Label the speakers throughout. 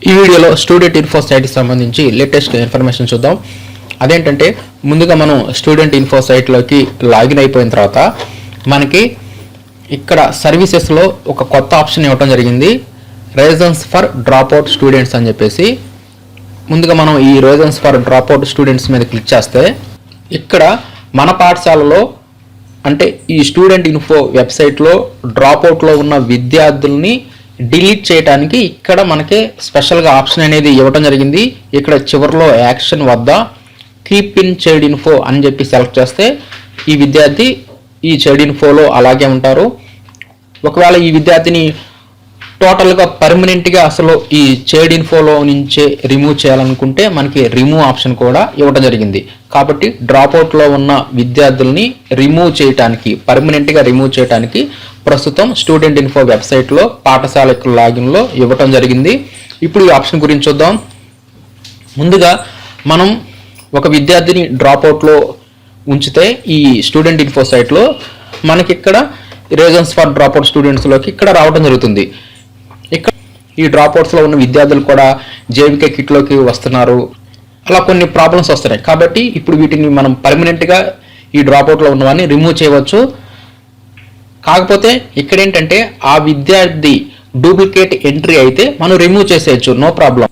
Speaker 1: ఈ వీడియోలో student info సైట్కి సంబంధించి లేటెస్ట్ ఇన్ఫర్మేషన్ చూద్దాం. అదేంటంటే ముందుగా మనం స్టూడెంట్ ఇన్ఫో సైట్లోకి లాగిన్ అయిపోయిన తర్వాత మనకి ఇక్కడ సర్వీసెస్లో ఒక కొత్త ఆప్షన్ ఇవ్వడం జరిగింది, రీజన్స్ ఫర్ డ్రాప్అవుట్ స్టూడెంట్స్ అని చెప్పేసి. ముందుగా మనం ఈ రీజన్స్ ఫర్ డ్రాప్అవుట్ స్టూడెంట్స్ మీద క్లిక్ చేస్తే ఇక్కడ మన పాఠశాలలో అంటే ఈ స్టూడెంట్ ఇన్ఫో వెబ్సైట్లో డ్రాప్అవుట్లో ఉన్న విద్యార్థుల్ని డిలీట్ చేయడానికి ఇక్కడ మనకి స్పెషల్గా ఆప్షన్ అనేది ఇవ్వడం జరిగింది. ఇక్కడ చివరిలో యాక్షన్ వద్ద కీప్ ఇన్ చైల్డ్ ఇన్ఫో అని చెప్పి సెలెక్ట్ చేస్తే ఈ విద్యార్థి ఈ చైల్డ్ ఇన్ఫోలో అలాగే ఉంటారు. ఒకవేళ ఈ విద్యార్థిని టోటల్గా పర్మనెంట్గా అసలు ఈ చైల్డ్ ఇన్ఫోలో నుంచే రిమూవ్ చేయాలనుకుంటే మనకి రిమూవ్ ఆప్షన్ కూడా ఇవ్వడం జరిగింది. కాబట్టి డ్రాప్అవుట్లో ఉన్న విద్యార్థుల్ని రిమూవ్ చేయడానికి, పర్మనెంట్గా రిమూవ్ చేయడానికి ప్రస్తుతం స్టూడెంట్ ఇన్ఫో వెబ్సైట్లో పాఠశాల లాగిన్లో ఇవ్వటం జరిగింది. ఇప్పుడు ఈ ఆప్షన్ గురించి చూద్దాం. ముందుగా మనం ఒక విద్యార్థిని డ్రాప్అవుట్లో ఉంచితే ఈ స్టూడెంట్ ఇన్ఫో సైట్లో మనకి ఇక్కడ రీజన్స్ ఫర్ డ్రాప్అవుట్ స్టూడెంట్స్లోకి ఇక్కడ రావడం జరుగుతుంది. ఇక్కడ ఈ డ్రాప్అవుట్స్లో ఉన్న విద్యార్థులు కూడా జేవికే కిట్లోకి వస్తున్నారు, అలా కొన్ని ప్రాబ్లమ్స్ వస్తున్నాయి. కాబట్టి ఇప్పుడు వీటిని మనం పర్మనెంట్గా ఈ డ్రాప్అవుట్లో ఉన్నవాన్ని రిమూవ్ చేయవచ్చు. కాకపోతే ఇక్కడ ఏంటంటే ఆ విద్యార్థి డూప్లికేట్ ఎంట్రీ అయితే మనం రిమూవ్ చేసేయచ్చు, నో ప్రాబ్లం.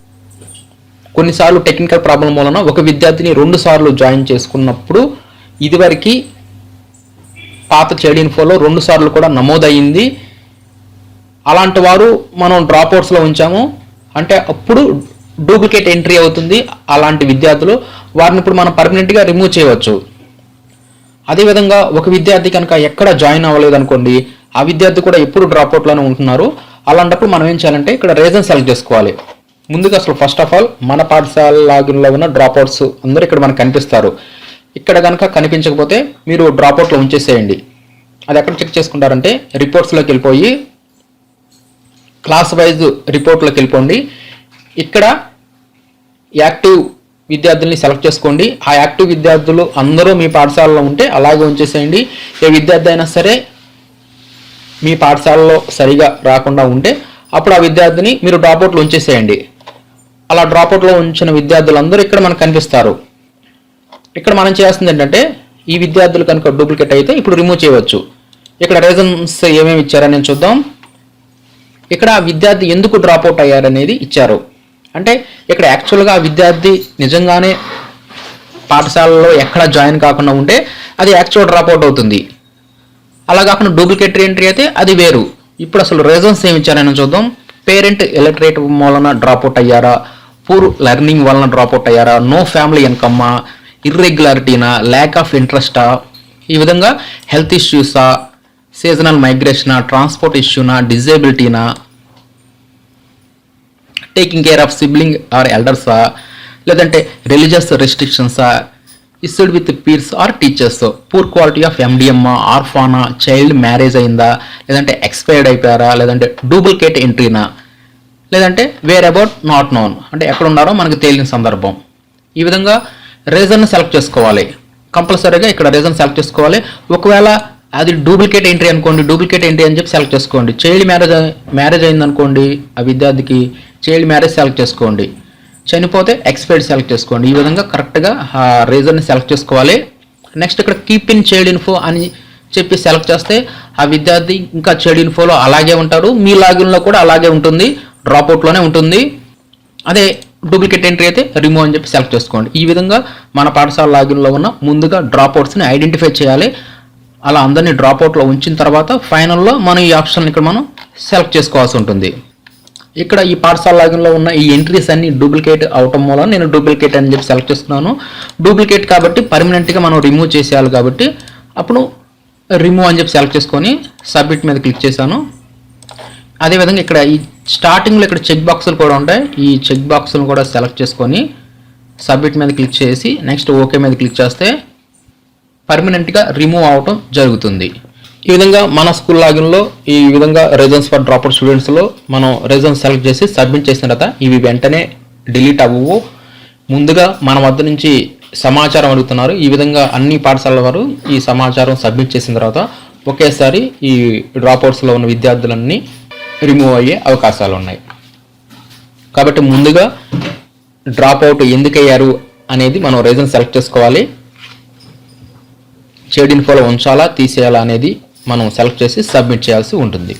Speaker 1: కొన్నిసార్లు టెక్నికల్ ప్రాబ్లం వలన ఒక విద్యార్థిని 2 సార్లు జాయిన్ చేసుకున్నప్పుడు ఇదివరకు పాత చైల్డ్ ఇన్ఫోలో 2 సార్లు కూడా నమోదయ్యింది. అలాంటి వారు మనం డ్రాప్అవుట్స్లో ఉంచాము అంటే అప్పుడు డూప్లికేట్ ఎంట్రీ అవుతుంది. అలాంటి విద్యార్థులు వారిని ఇప్పుడు మనం పర్మనెంట్గా రిమూవ్ చేయవచ్చు. అదేవిధంగా ఒక విద్యార్థి కనుక ఎక్కడ జాయిన్ అవ్వలేదు అనుకోండి, ఆ విద్యార్థి కూడా ఎప్పుడు డ్రాప్అవుట్లోనే ఉంటున్నారు. అలాంటప్పుడు మనం ఏం చేయాలంటే ఇక్కడ రీజన్ సెలెక్ట్ చేసుకోవాలి. ముందుగా అసలు ఫస్ట్ ఆఫ్ ఆల్ మన పాఠశాల లాగిన్లో ఉన్న డ్రాప్అవుట్స్ అందరూ ఇక్కడ మనకు కనిపిస్తారు. ఇక్కడ కనుక కనిపించకపోతే మీరు డ్రాప్అవుట్లో ఉంచేసేయండి. అది ఎక్కడ చెక్ చేసుకుంటారంటే రిపోర్ట్స్లోకి వెళ్ళిపోయి క్లాస్ వైజ్ రిపోర్ట్లోకి వెళ్ళిపోండి. ఇక్కడ యాక్టివ్ విద్యార్థుల్ని సెలెక్ట్ చేసుకోండి. ఆ యాక్టివ్ విద్యార్థులు అందరూ మీ పాఠశాలలో ఉంటే అలాగే ఉంచేసేయండి. ఏ విద్యార్థి అయినా సరే మీ పాఠశాలలో సరిగా రాకుండా ఉంటే అప్పుడు ఆ విద్యార్థిని మీరు డ్రాప్అవుట్లో ఉంచేసేయండి. అలా డ్రాప్అవుట్లో ఉంచిన విద్యార్థులందరూ ఇక్కడ మనకు కనిపిస్తారు. ఇక్కడ మనం చేయాల్సింది ఏంటంటే ఈ విద్యార్థులు కనుక డూప్లికేట్ అయితే ఇప్పుడు రిమూవ్ చేయవచ్చు. ఇక్కడ రీజన్స్ ఏమేమి ఇచ్చారని చూద్దాం. ఇక్కడ ఆ విద్యార్థి ఎందుకు డ్రాప్అవుట్ అయ్యారనేది ఇచ్చారు. అంటే ఇక్కడ యాక్చువల్గా ఆ విద్యార్థి నిజంగానే పాఠశాలలో ఎక్కడ జాయిన్ కాకుండా ఉంటే అది యాక్చువల్ డ్రాప్అవుట్ అవుతుంది. అలా కాకుండా డూప్లికేట్ ఎంట్రీ అయితే అది వేరు. ఇప్పుడు అసలు రీజన్స్ ఏమి ఇచ్చారని చూద్దాం. పేరెంట్ ఇలిటరేట్ వలన డ్రాప్అవుట్ అయ్యారా, పూర్ లెర్నింగ్ వలన డ్రాప్అవుట్ అయ్యారా, నో ఫ్యామిలీ ఇన్కమ్మా, ఇర్రెగ్యులారిటీనా, ల్యాక్ ఆఫ్ ఇంట్రెస్టా, ఈ విధంగా హెల్త్ ఇష్యూసా, సీజనల్ మైగ్రేషనా, ట్రాన్స్పోర్ట్ ఇష్యూనా, డిజేబిలిటీనా, taking care of sibling or ఎల్డర్సా, లేదంటే రిలీజియస్ రెస్ట్రిక్షన్సా, issued with peers or teachers, poor quality of ఎండిఎమ్మా, ఆర్ఫానా, చైల్డ్ మ్యారేజ్ అయిందా, లేదంటే ఎక్స్పైర్డ్ అయిపోయారా, లేదంటే డూప్లికేట్ ఎంట్రీనా, లేదంటే వేర్ అబౌట్ నాట్ నోన్ అంటే ఎక్కడ ఉన్నారో మనకు తేలిన సందర్భం. ఈ విధంగా రీజన్ సెలెక్ట్ చేసుకోవాలి. కంపల్సరీగా ఇక్కడ రీజన్ సెలెక్ట్ చేసుకోవాలి. ఒకవేళ అది డూప్లికేట్ ఎంట్రీ అనుకోండి, డూప్లికేట్ ఎంట్రీ అని చెప్పి సెలెక్ట్ చేసుకోండి. చైల్డ్ మ్యారేజ్ అయిందనుకోండి, ఆ విద్యార్థికి చైల్డ్ మ్యారేజ్ సెలెక్ట్ చేసుకోండి. చనిపోతే ఎక్స్పైర్డ్ సెలెక్ట్ చేసుకోండి. ఈ విధంగా కరెక్ట్గా ఆ రీజన్ని సెలెక్ట్ చేసుకోవాలి. నెక్స్ట్ ఇక్కడ కీప్ ఇన్ చైల్డ్ ఇన్ఫో అని చెప్పి సెలెక్ట్ చేస్తే ఆ విద్యార్థి ఇంకా చైల్డ్ ఇన్ఫోలో అలాగే ఉంటారు. మీ లాగిన్లో కూడా అలాగే ఉంటుంది, డ్రాప్అవుట్లోనే ఉంటుంది. అదే డూప్లికేట్ ఎంట్రీ అయితే రిమూవ్ అని చెప్పి సెలెక్ట్ చేసుకోండి. ఈ విధంగా మన పాఠశాల లాగిన్లో ఉన్న ముందుగా డ్రాప్అవుట్స్ని ఐడెంటిఫై చేయాలి. అలా అందరినీ డ్రాప్అవుట్లో ఉంచిన తర్వాత ఫైనల్లో మనం ఈ ఆప్షన్ ఇక్కడ మనం సెలెక్ట్ చేసుకోవాల్సి ఉంటుంది. ఇక్కడ ఈ పాఠశాల లాగిన్లో ఉన్న ఈ ఎంట్రీస్ అన్ని డూప్లికేట్ అవటం వల్ల నేను డూప్లికేట్ అని చెప్పి సెలెక్ట్ చేస్తున్నాను. డూప్లికేట్ కాబట్టి పర్మనెంట్గా మనం రిమూవ్ చేసేయాలి కాబట్టి అప్పుడు రిమూవ్ అని చెప్పి సెలెక్ట్ చేసుకొని సబ్మిట్ మీద క్లిక్ చేశాను. అదేవిధంగా ఇక్కడ ఈ స్టార్టింగ్లో ఇక్కడ చెక్ బాక్సులు కూడా ఉంటాయి. ఈ చెక్ బాక్సులను కూడా సెలెక్ట్ చేసుకొని సబ్మిట్ మీద క్లిక్ చేసి నెక్స్ట్ ఓకే మీద క్లిక్ చేస్తే పర్మనెంట్గా రిమూవ్ అవటం జరుగుతుంది. ఈ విధంగా మన స్కూల్ లాగిన్లో ఈ విధంగా రీజన్స్ ఫర్ డ్రాప్అవుట్ స్టూడెంట్స్లో మనం రీజన్స్ సెలెక్ట్ చేసి సబ్మిట్ చేసిన తర్వాత ఇవి వెంటనే డిలీట్ అవ్వవు. ముందుగా మన వద్ద నుంచి సమాచారం అడుగుతున్నారు. ఈ విధంగా అన్ని పాఠశాలల వారు ఈ సమాచారం సబ్మిట్ చేసిన తర్వాత ఒకేసారి ఈ డ్రాప్అవుట్స్లో ఉన్న విద్యార్థులన్నీ రిమూవ్ అయ్యే అవకాశాలు ఉన్నాయి. కాబట్టి ముందుగా డ్రాప్ అవుట్ ఎందుకు అయ్యారు అనేది మనం రీజన్ సెలెక్ట్ చేసుకోవాలి. షేడ్ ఇన్ఫోలో ఉంచాలా తీసేయాలా అనేది మనం సెలెక్ట్ చేసి సబ్మిట్ చేయాల్సి ఉంటుంది.